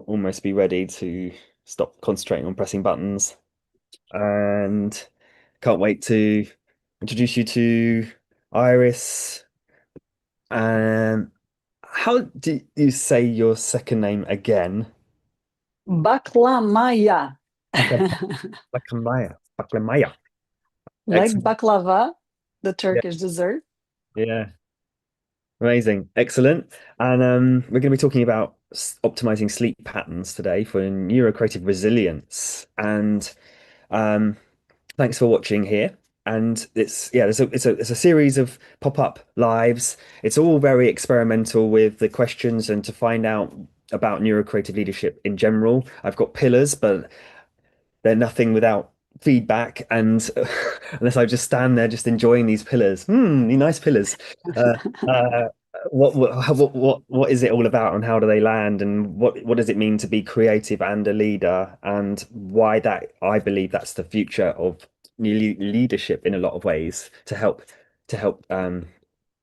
almost be ready to stop concentrating on pressing buttons. And can't wait to introduce you to Iris. And how do you say your second name again? Bakllamaja. Bakllamaja. Bakllamaja. Like Excellent. baklava, the Yeah, Turkish dessert. yeah. Amazing. Excellent. And we're going to be talking about optimizing sleep patterns today for NeuroCreative Resilience. And um, thanks for watching here. And it's a series of pop-up lives. It's all very experimental with the questions and to find out about neurocreative leadership in general. I've got pillars, but they're nothing without feedback. And unless I just stand there just enjoying these pillars, nice pillars. Uh, uh, what is it all about, and how do they land, and what does it mean to be creative and a leader, and why that I believe that's the future of leadership in a lot of ways to help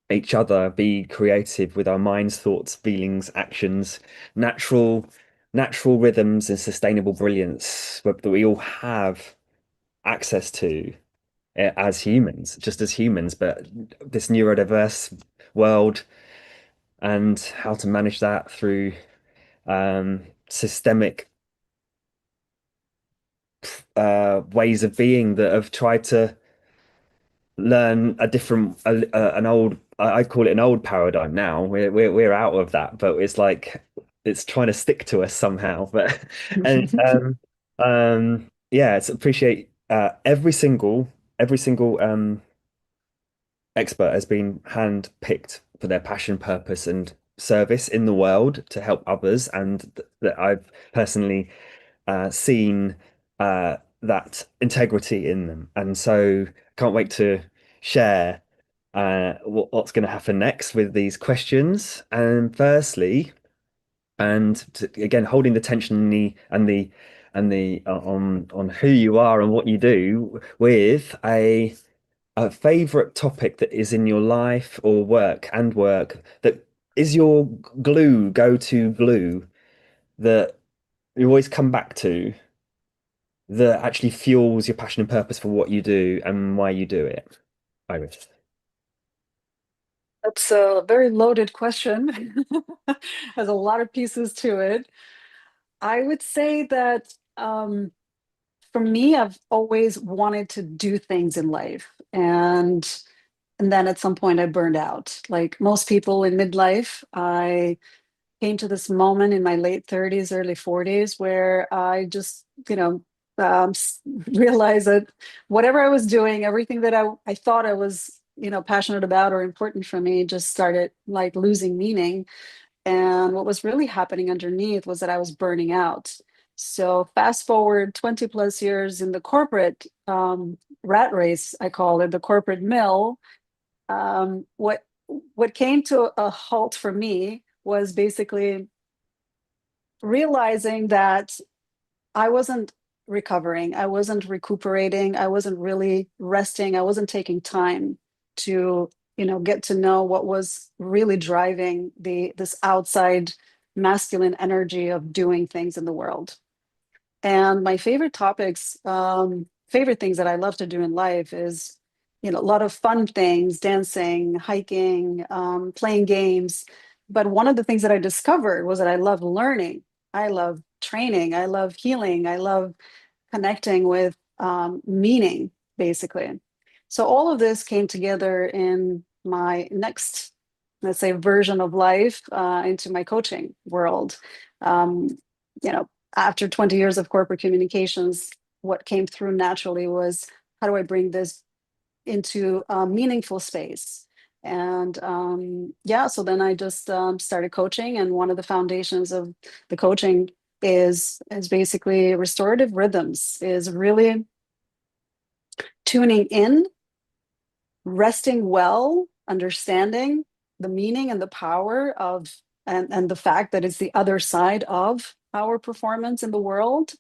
each other be creative with our minds, thoughts, feelings, actions, natural natural rhythms and sustainable brilliance that we all have access to as humans, just as humans, but this neurodiverse world and how to manage that through systemic ways of being that have tried to learn a different an old I call it an old paradigm now. We're out of that, but it's like it's trying to stick to us somehow. But and yeah, it's appreciate every single expert has been handpicked for their passion, purpose, and service in the world to help others, and that I've personally seen that integrity in them. And so can't wait to share what's going to happen next with these questions. And firstly, again, holding the tension and the on who you are and what you do with a favorite topic that is in your life or work that is your go-to glue that you always come back to that actually fuels your passion and purpose for what you do and why you do it? Iris. That's a very loaded question. Has a lot of pieces to it. I would say that for me, I've always wanted to do things in life. And then at some point I burned out. Like most people in midlife, I came to this moment in my late 30s, early 40s, where I just, realized that whatever I was doing, everything that I thought I was, passionate about or important for me just started like losing meaning. And what was really happening underneath was that I was burning out. So fast forward 20 plus years in the corporate rat race, I call it the corporate mill. What came to a halt for me was basically realizing that I wasn't recovering, I wasn't recuperating, I wasn't really resting, I wasn't taking time to, get to know what was really driving the this outside masculine energy of doing things in the world. And my favorite topics, favorite things that I love to do in life is, a lot of fun things, dancing, hiking, playing games. But one of the things that I discovered was that I love learning. I love training. I love healing. I love connecting with meaning, basically. So all of this came together in my next, let's say, version of life into my coaching world. Um, you know, After 20 years of corporate communications, what came through naturally was how do I bring this into a meaningful space? And yeah, so then I just started coaching, and one of the foundations of the coaching is basically restorative rhythms, is really tuning in, resting well, understanding the meaning and the power of and the fact that it's the other side of our performance in the world.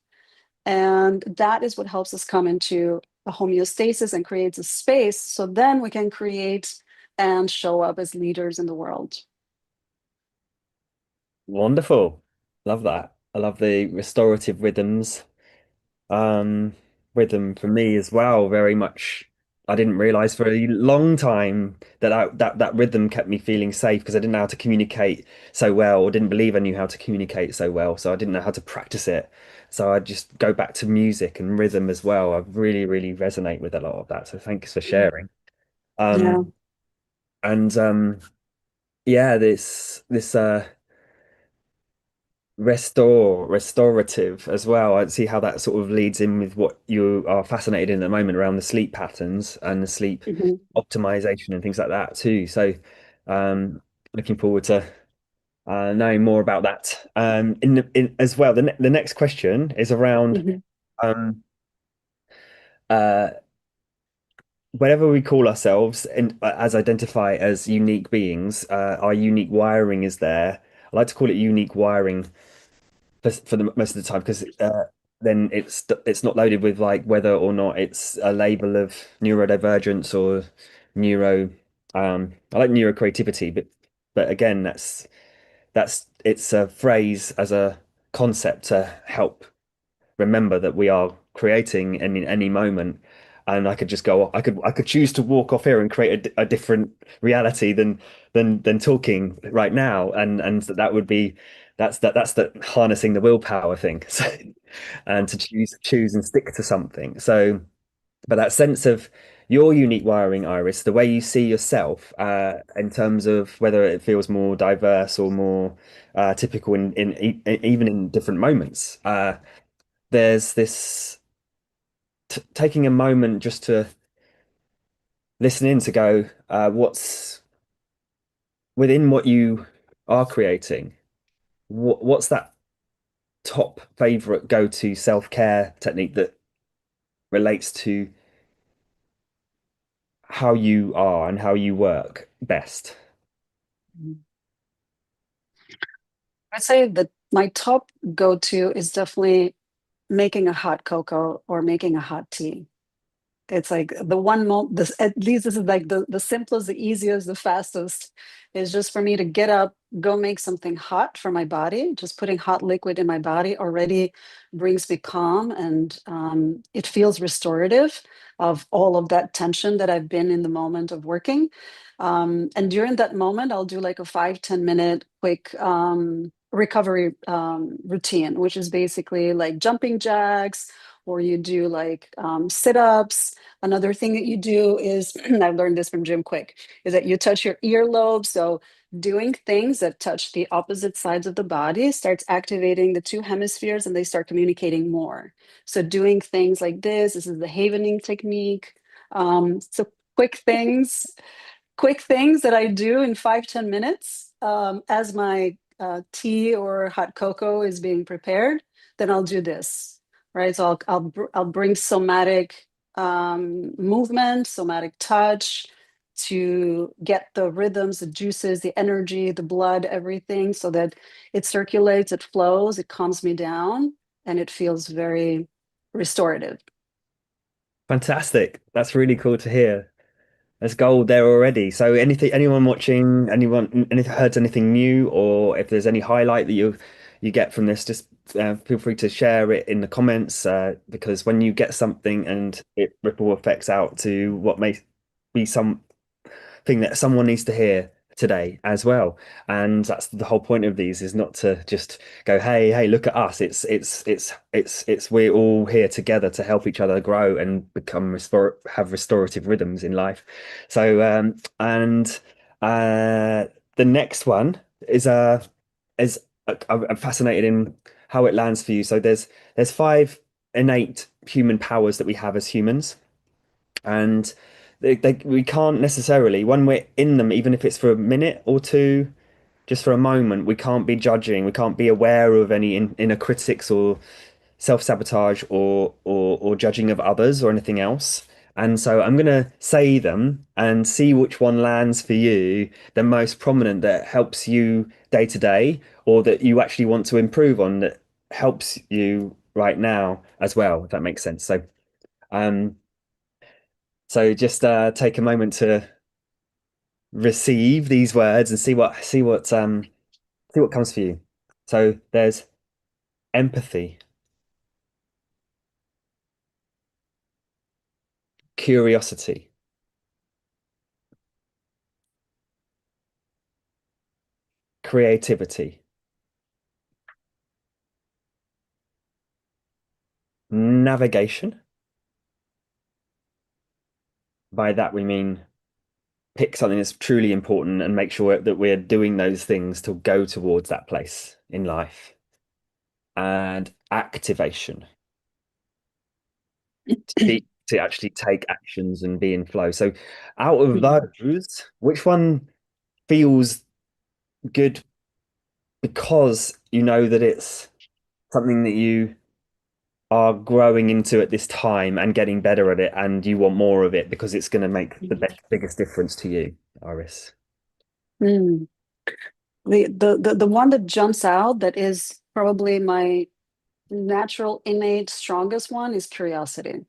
And that is what helps us come into a homeostasis and creates a space so then we can create and show up as leaders in the world. Wonderful. Love that. I love the restorative rhythms. Um, Rhythm for me as well, very much. I didn't realize for a long time that that rhythm kept me feeling safe because I didn't know how to communicate so well, or didn't believe I knew how to communicate so well. So I didn't know how to practice it. So I just go back to music and rhythm as well. I really, really resonate with a lot of that. So thanks for sharing. Yeah. Um, and yeah, this restorative as well. I see how that sort of leads in with what you are fascinated in at the moment around the sleep patterns and the sleep Mhm. optimization and things like that too. So, um, looking forward to knowing more about that. In as well, the next question is around Mhm. um, uh, whenever we call ourselves and as identify as unique beings, our unique wiring is there. I like to call it unique wiring for the most of the time because then it's not loaded with like whether or not it's a label of neurodivergence or neuro. I like neurocreativity, but again, that's it's a phrase as a concept to help remember that we are creating in any moment. And I could just go, I could choose to walk off here and create a different reality than talking right now. And that would be that's the harnessing the willpower thing. So and to choose and stick to something. So but that sense of your unique wiring, Iris, the way you see yourself, in terms of whether it feels more diverse or more typical even in different moments. There's this t taking a moment just to listen in to go, what's within what you are creating? What's that top favorite go-to self-care technique that relates to how you are and how you work best? I'd say that my top go-to is definitely making a hot cocoa or making a hot tea. It's like the one moment, this at least this is like the simplest, the easiest, the fastest is just for me to get up, go make something hot for my body. Just putting hot liquid in my body already brings me calm, and it feels restorative of all of that tension that I've been in the moment of working. And during that moment, I'll do like a 5-10 minute quick recovery routine, which is basically like jumping jacks, or you do like sit-ups. Another thing that you do is, I've learned this from Jim Quick, is that you touch your earlobe. So doing things that touch the opposite sides of the body starts activating the two hemispheres and they start communicating more. So doing things like this is the havening technique. So quick things quick things that I do in 5-10 minutes as my tea or hot cocoa is being prepared. Then I'll do this, right? So I'll bring somatic movement, somatic touch to get the rhythms, the juices, the energy, the blood, everything, so that it circulates, it flows, it calms me down, and it feels very restorative. Fantastic. That's really cool to hear. There's gold there already. So anyone watching, heard anything new, or if there's any highlight that you get from this, just feel free to share it in the comments. Because when you get something and it ripple effects out to what may be some thing that someone needs to hear today as well. And that's the whole point of these is not to just go, hey, look at us. It's we're all here together to help each other grow and have restorative rhythms in life. So and the next one is I'm fascinated in how it lands for you. So there's five innate human powers that we have as humans, and we can't necessarily, when we're in them, even if it's for a minute or two, just for a moment, we can't be judging, we can't be aware of any inner critics or self-sabotage or judging of others or anything else. And so I'm going to say them and see which one lands for you, the most prominent that helps you day to day, or that you actually want to improve on, that helps you right now as well, if that makes sense. Um, so just take a moment to receive these words and see what comes for you. So there's empathy, curiosity, creativity, navigation. By that we mean pick something that's truly important and make sure that we're doing those things to go towards that place in life. And activation, to actually take actions and be in flow. So, out of Mhm. those, which one feels good because you know that it's something that you are growing into at this time and getting better at it, and you want more of it because it's going to make the Mhm. biggest difference to you, Iris? Mm. The one that jumps out that is probably my natural, innate, strongest one is curiosity.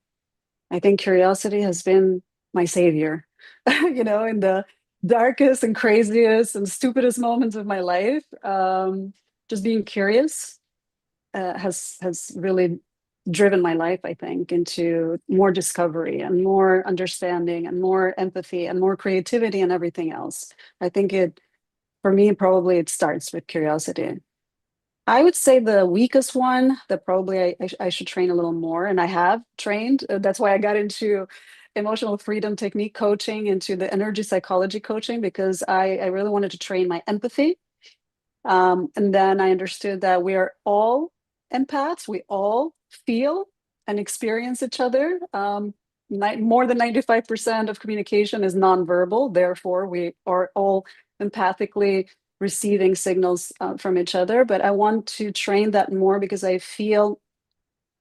I think curiosity has been my savior, in the darkest and craziest and stupidest moments of my life. Just being curious has really driven my life, I think, into more discovery and more understanding and more empathy and more creativity and everything else. I think for me, probably it starts with curiosity. I would say the weakest one that probably I should train a little more, and I have trained. That's why I got into emotional freedom technique coaching, into the energy psychology coaching, because I really wanted to train my empathy. And then I understood that we are all empaths. We all feel and experience each other. More than 95% of communication is nonverbal. Therefore, we are all empathically receiving signals from each other. But I want to train that more because I feel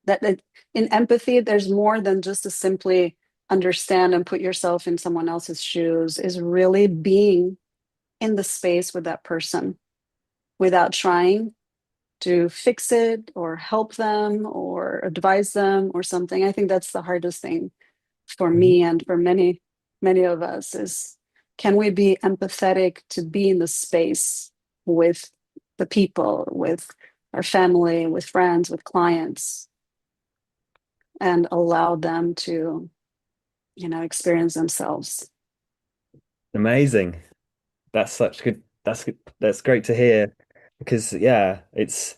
that in empathy, there's more than just to simply understand and put yourself in someone else's shoes, is really being in the space with that person without trying to fix it or help them or advise them or something. I think that's the hardest thing for Mhm. me and for many, many of us is, can we be empathetic to be in the space with the people, with our family, with friends, with clients, and allow them to, experience themselves. Amazing. That's such good. That's good. That's great to hear because yeah, it's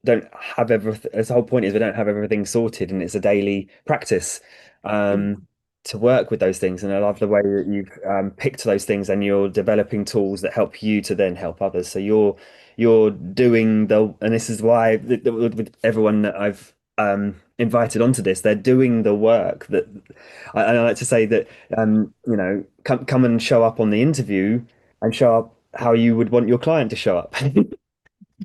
don't have everything. The whole point is we don't have everything sorted, and it's a daily practice Mhm. to work with those things. And I love the way that you've picked those things and you're developing tools that help you to then help others. So you're doing and this is why with everyone that I've invited onto this, they're doing the work that I like to say that come and show up on the interview and show up how you would want your client to show up,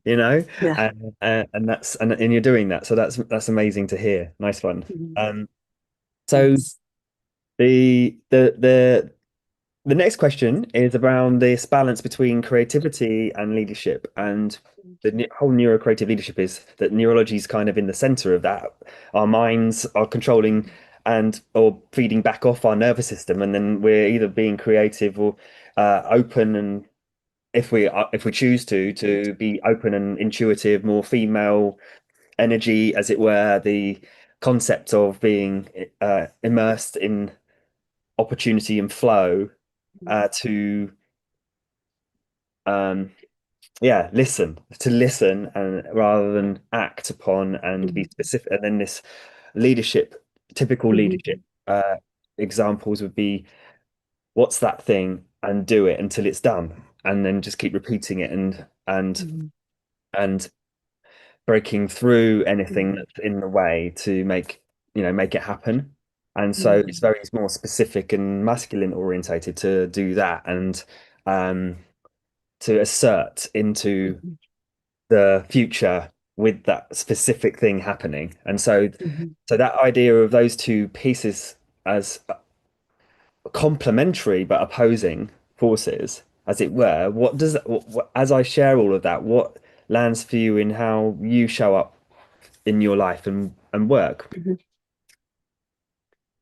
you know, Yeah. and you're doing that. So that's amazing to hear. Nice one. Mhm. Um, so Thanks. the the next question is around this balance between creativity and leadership. And whole neurocreative leadership is that neurology is kind of in the center of that. Our minds are controlling and or feeding back off our nervous system, and then we're either being creative or open, and if we choose to be open and intuitive, more female energy, as it were, the concept of being immersed in opportunity and flow to um yeah listen and rather than act upon and be Mhm. specific. And then this leadership, typical Mhm. leadership examples would be what's that thing and do it until it's done, and then just keep repeating it Mhm. and breaking through anything Mhm. that's in the way to make it happen. And so it's Mhm. very more specific and masculine orientated to do that, and um to assert into Mhm. the future with that specific thing happening. And so Mhm. so that idea of those two pieces as complementary but opposing forces, as it were, what does that, as I share all of that, what lands for you in how you show up in your life and work? Mhm.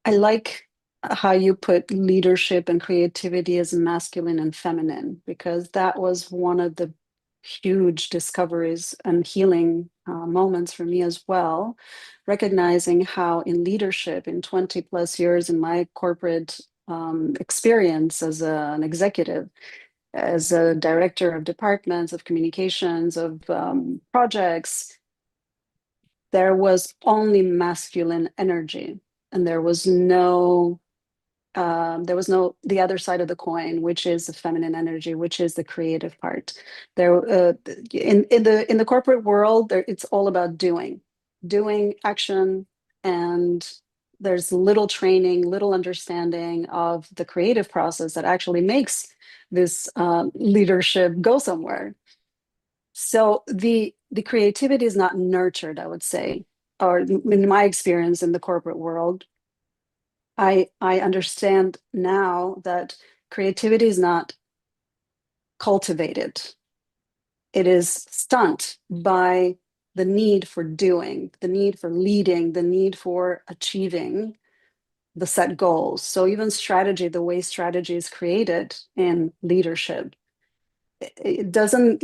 I like how you put leadership and creativity as masculine and feminine, because that was one of the huge discoveries and healing moments for me as well, recognizing how in leadership, in 20 plus years in my corporate experience as an executive, as a director of departments, of communications, of projects, there was only masculine energy, and there was no the other side of the coin, which is the feminine energy, which is the creative part. There, in the corporate world, it's all about doing action, and there's little training, little understanding of the creative process that actually makes this leadership go somewhere. So the creativity is not nurtured, I would say, or in my experience in the corporate world. I understand now that creativity is not cultivated. It is stunted by the need for doing, the need for leading, the need for achieving the set goals. So even strategy, the way strategy is created in leadership, it doesn't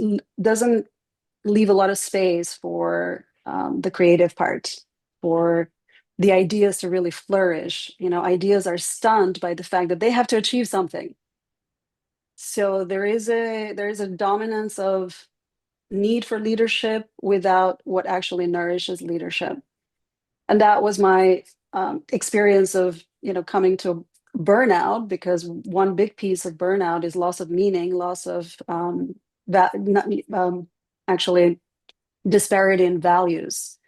leave a lot of space for the creative part, for the ideas to really flourish. You know, ideas are stunned by the fact that they have to achieve something. So there is a dominance of need for leadership without what actually nourishes leadership. And that was my experience of coming to burnout, because one big piece of burnout is loss of meaning, loss of not, actually disparity in values.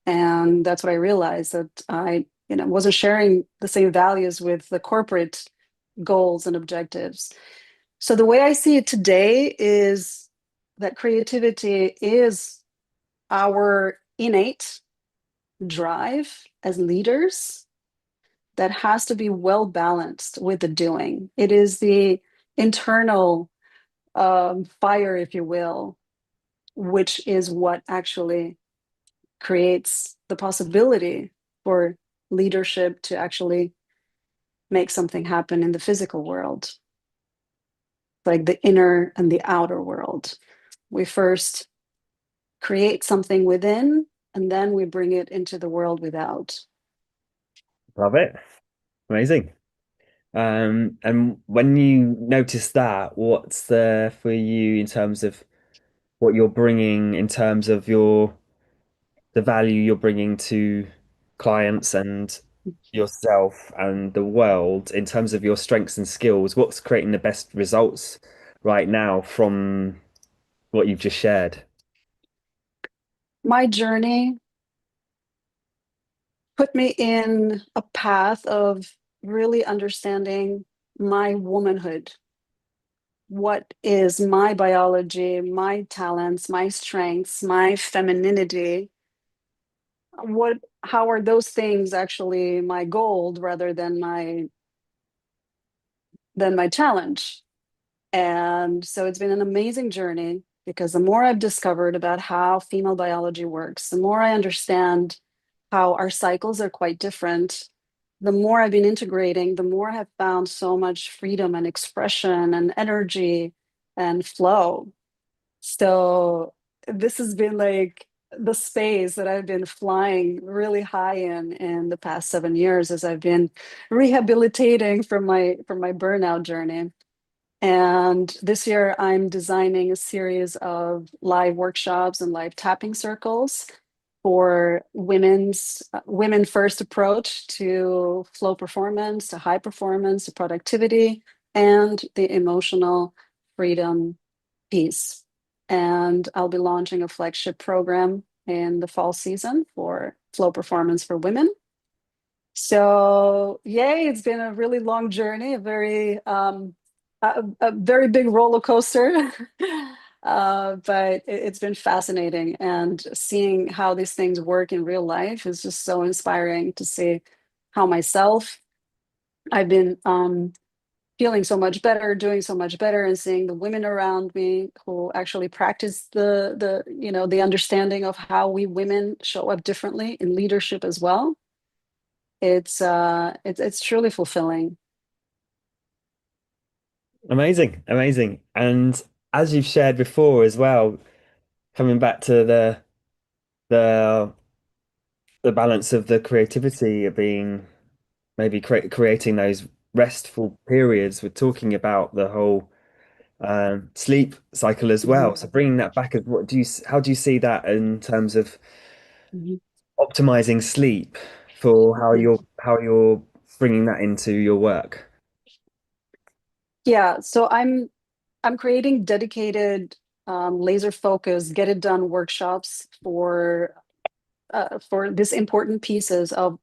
And that's what I realized, that I wasn't sharing the same values with the corporate goals and objectives. So the way I see it today is that creativity is our innate drive as leaders that has to be well balanced with the doing. It is the internal fire, if you will, which is what actually creates the possibility for leadership to actually make something happen in the physical world, like the inner and the outer world. We first create something within, and then we bring it into the world without. Love it. Amazing. And when you notice that, what's there for you in terms of what you're bringing, in terms of the value you're bringing to clients and yourself and the world, in terms of your strengths and skills? What's creating the best results right now from what you've just shared? My journey put me in a path of really understanding my womanhood. What is my biology, my talents, my strengths, my femininity? How are those things actually my gold rather than my challenge? And so it's been an amazing journey, because the more I've discovered about how female biology works, the more I understand how our cycles are quite different, the more I've been integrating, the more I have found so much freedom and expression and energy and flow. So this has been like the space that I've been flying really high in the past 7 years, as I've been rehabilitating from my burnout journey. And this year, I'm designing a series of live workshops and live tapping circles for women first approach to flow performance, to high performance, to productivity, and the emotional freedom piece. And I'll be launching a flagship program in the fall season for flow performance for women. So, yay, it's been a really long journey, a very big roller coaster. But it's been fascinating, and seeing how these things work in real life is just so inspiring to see how myself I've been feeling so much better, doing so much better, and seeing the women around me who actually practice the understanding of how we women show up differently in leadership as well. It's truly fulfilling. Amazing, amazing. And as you've shared before as well, coming back to the the balance of the creativity of being maybe creating those restful periods. We're talking about the whole sleep cycle as well. Mhm, So bringing that back, what do you, how do you see that in terms of mhm, optimizing sleep for mhm. how you're bringing that into your work? Yeah, so I'm creating dedicated, laser focused, get it done workshops for these important pieces of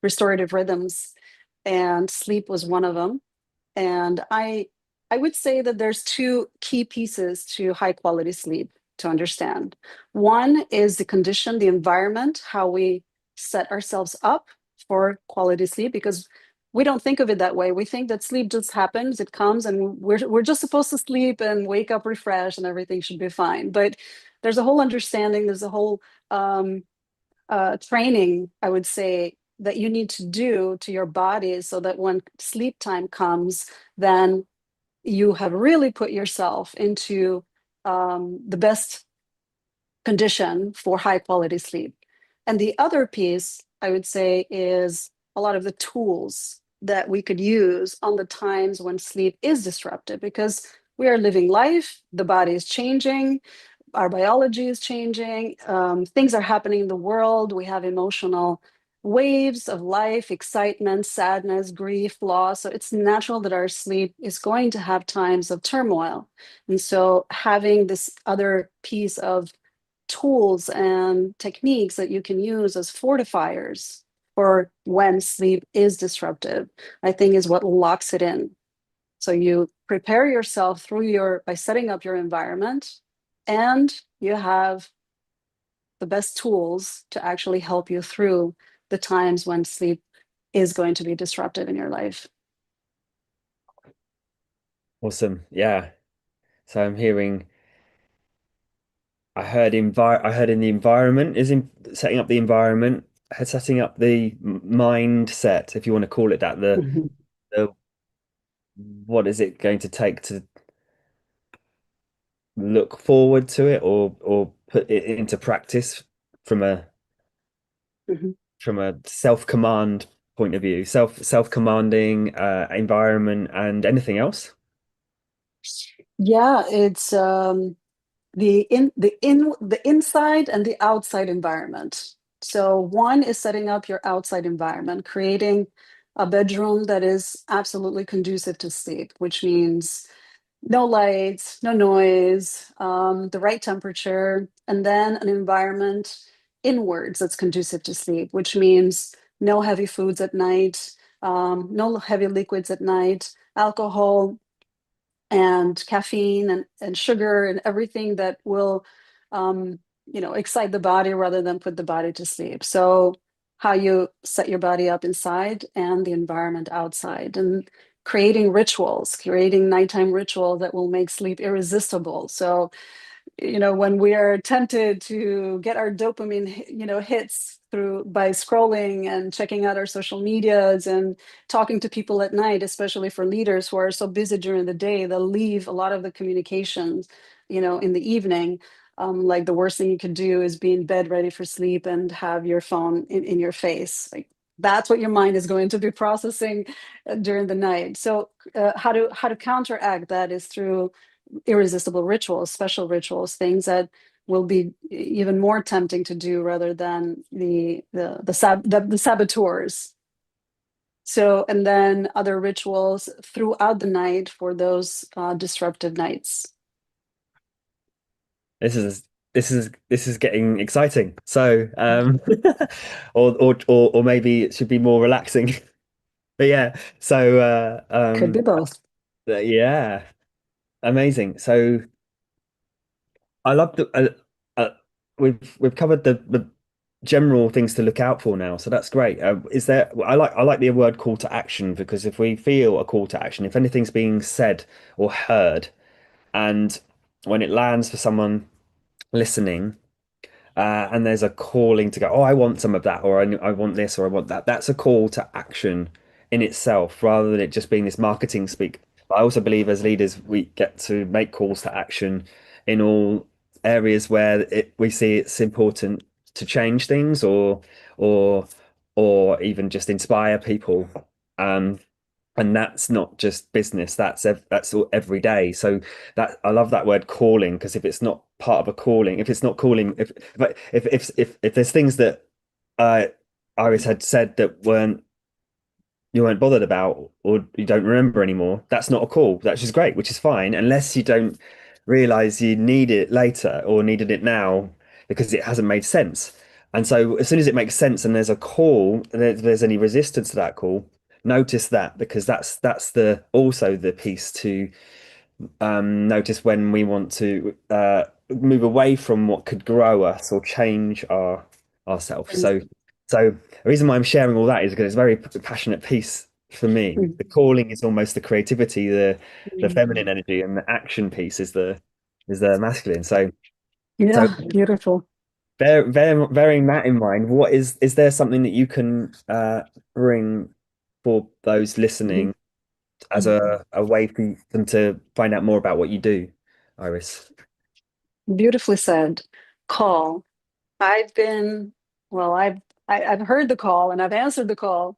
restorative rhythms, and sleep was one of them. And I would say that there's two key pieces to high quality sleep to understand. One is the condition, the environment, how we set ourselves up for quality sleep, because we don't think of it that way. We think that sleep just happens, it comes, and we're just supposed to sleep and wake up refreshed and everything should be fine. But there's a whole understanding, there's a whole um, training, I would say, that you need to do to your body so that when sleep time comes, then you have really put yourself into the best condition for high quality sleep. And the other piece, I would say, is a lot of the tools that we could use on the times when sleep is disrupted, because we are living life, the body is changing, our biology is changing, things are happening in the world. We have emotional waves of life, excitement, sadness, grief, loss. So it's natural that our sleep is going to have times of turmoil. And so having this other piece of tools and techniques that you can use as fortifiers for when sleep is disruptive, I think is what locks it in. So you prepare yourself through your by setting up your environment, and you have the best tools to actually help you through the times when sleep is going to be disruptive in your life. Awesome. Yeah. So I'm hearing, I heard in the environment is in setting up the environment, setting up the mindset, if you want to call it that, Mhm, the what is it going to take to look forward to it or put it into practice from a mhm. self-command point of view, self-commanding environment and anything else. Yeah, it's the inside and the outside environment. So one is setting up your outside environment, creating a bedroom that is absolutely conducive to sleep, which means no lights, no noise, the right temperature, and then an environment inwards that's conducive to sleep, which means no heavy foods at night, no heavy liquids at night, alcohol and caffeine and sugar and everything that will excite the body rather than put the body to sleep. So how you set your body up inside and the environment outside, and creating nighttime rituals that will make sleep irresistible. So when we are tempted to get our dopamine hits through by scrolling and checking out our social medias and talking to people at night, especially for leaders who are so busy during the day, they'll leave a lot of the communications in the evening. Like the worst thing you could do is be in bed ready for sleep and have your phone in your face. Like that's what your mind is going to be processing during the night. So how to counteract that is through irresistible rituals, special rituals, things that will be even more tempting to do rather than the saboteurs. So, and then other rituals throughout the night for those disruptive nights. This is this is getting exciting. So, or maybe it should be more relaxing. But yeah, so Could be both. yeah, amazing. So I love the we've covered the general things to look out for now, so that's great. Is there? I like the word call to action, because if we feel a call to action, if anything's being said or heard, and when it lands for someone listening, and there's a calling to go, oh, I want some of that, or I want this, or I want that. That's a call to action in itself, rather than it just being this marketing speak. I also believe as leaders, we get to make calls to action in all areas where we see it's important to change things or or even just inspire people. Um, and that's not just business, that's all every day. So that I love that word calling, because if it's not part of a calling, if it's not calling, if there's things that uh Iris had said that weren't you weren't bothered about or you don't remember anymore, that's not a call. That's just great, which is fine, unless you don't realize you need it later or needed it now because it hasn't made sense. And so as soon as it makes sense and there's a call, there's any resistance to that call, notice that, because that's the also the piece to notice when we want to move away from what could grow us or change ourselves. So the reason why I'm sharing all that is because it's a very passionate piece for me. The calling is almost the creativity, the feminine energy, and the action piece is the masculine. So Yeah, beautiful. bearing that in mind, what is there something that you can bring for those listening as a way for them to find out more about what you do, Iris? Beautifully said. Call. I've been, well, I've heard the call and I've answered the call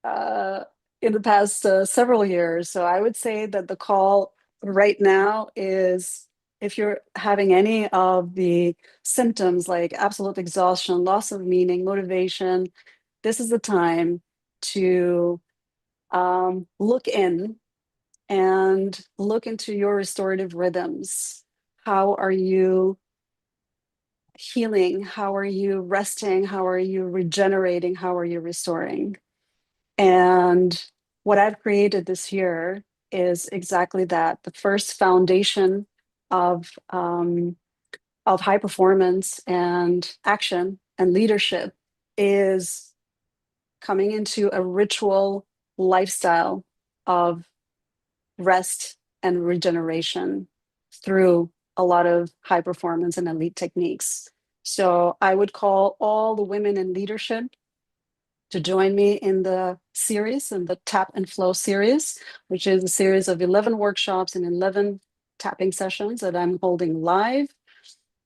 uh, in the past several years. So I would say that the call right now is, if you're having any of the symptoms like absolute exhaustion, loss of meaning, motivation, this is the time to look in and look into your restorative rhythms. How are you healing? How are you resting? How are you regenerating? How are you restoring? And what I've created this year is exactly that. The first foundation of high performance and action and leadership is coming into a ritual lifestyle of rest and regeneration through a lot of high performance and elite techniques. So I would call all the women in leadership to join me in the series, in the Tap and Flow series, which is a series of 11 workshops and 11 tapping sessions that I'm holding live.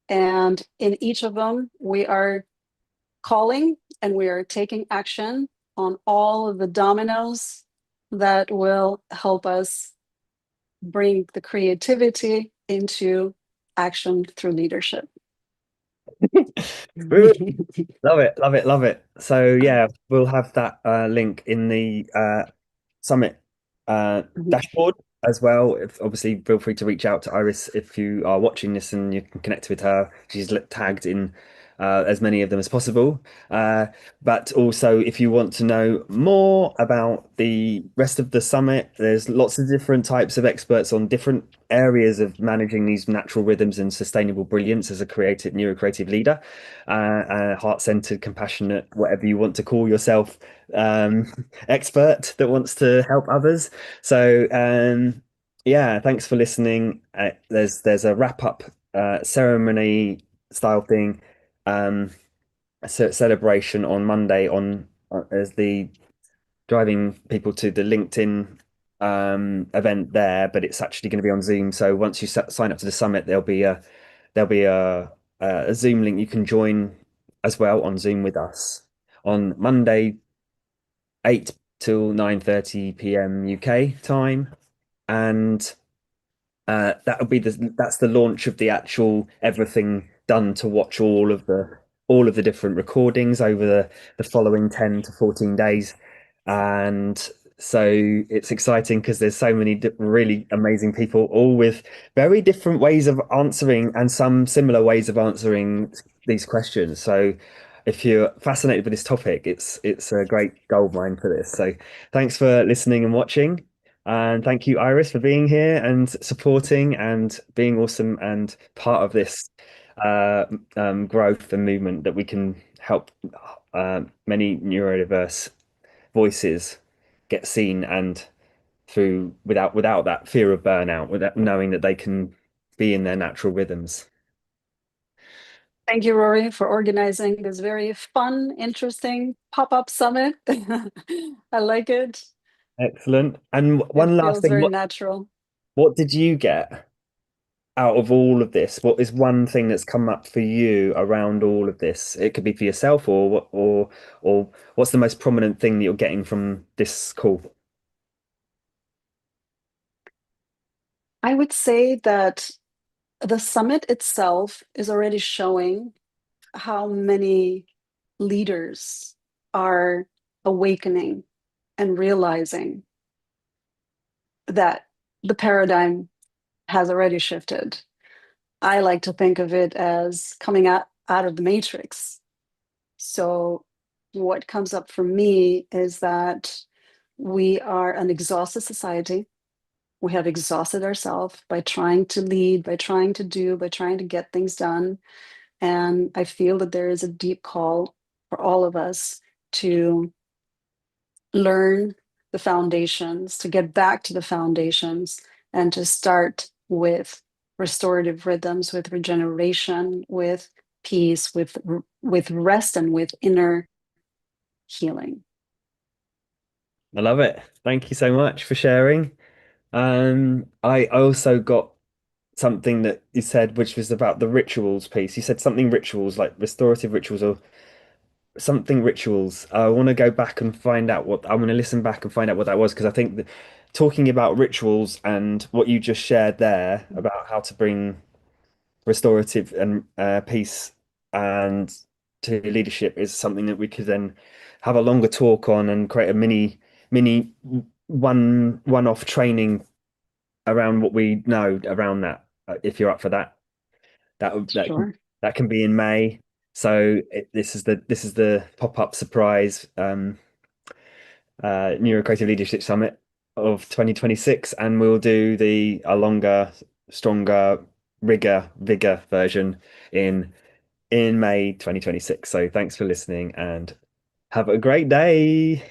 And in each of them, we are calling and we are taking action on all of the dominoes that will help us bring the creativity into action through leadership. Woo! Love it, love it, love it. So yeah, we'll have that link in the summit dashboard as well. If obviously, feel free to reach out to Iris if you are watching this and you can connect with her. She's tagged in as many of them as possible. But also, if you want to know more about the rest of the summit, there's lots of different types of experts on different areas of managing these natural rhythms and sustainable brilliance as a creative neurocreative leader, heart-centered, compassionate, whatever you want to call yourself, expert that wants to help others. So yeah, thanks for listening. There's a wrap up ceremony style thing, um, a celebration on Monday on as the driving people to the LinkedIn event there, but it's actually going to be on Zoom. So once you sign up to the summit, there'll be a Zoom link you can join as well on Zoom with us on Monday, 8 till 9:30 p.m. UK time, and that'll be that's the launch of the actual everything done to watch all of the different recordings over the following 10 to 14 days. And so it's exciting because there's so many really amazing people, all with very different ways of answering and some similar ways of answering these questions. So if you're fascinated with this topic, it's a great goldmine for this. So thanks for listening and watching. And thank you, Iris, for being here and supporting and being awesome and part of this growth and movement that we can help many neurodiverse voices get seen and through without that fear of burnout, without knowing that they can be in their natural rhythms. Thank you, Rory, for organizing this very fun, interesting pop up summit. I like it. Excellent. And It one last feels thing, very natural. what did you get out of all of this? What is one thing that's come up for you around all of this? It could be for yourself, or what's the most prominent thing that you're getting from this call? I would say that the summit itself is already showing how many leaders are awakening and realizing that the paradigm has already shifted. I like to think of it as coming out of the matrix. So, what comes up for me is that we are an exhausted society. We have exhausted ourselves by trying to lead, by trying to do, by trying to get things done. And I feel that there is a deep call for all of us to learn the foundations, to get back to the foundations, and to start with restorative rhythms, with regeneration, with peace, with rest, and with inner healing. I love it. Thank you so much for sharing. I also got something that you said, which was about the rituals piece. You said something rituals, like restorative rituals or something rituals. I want to go back and find out what I want to listen back and find out what that was because I think that talking about rituals and what you just shared there about how to bring restorative and peace and to leadership is something that we could then have a longer talk on and create a mini one-off training around what we know around that. If you're up for that, that Sure. that can be in May. So this is the pop-up surprise NeuroCreative Leadership Summit of 2026, and we'll do the a longer, stronger, vigor version in May 2026. So thanks for listening and have a great day.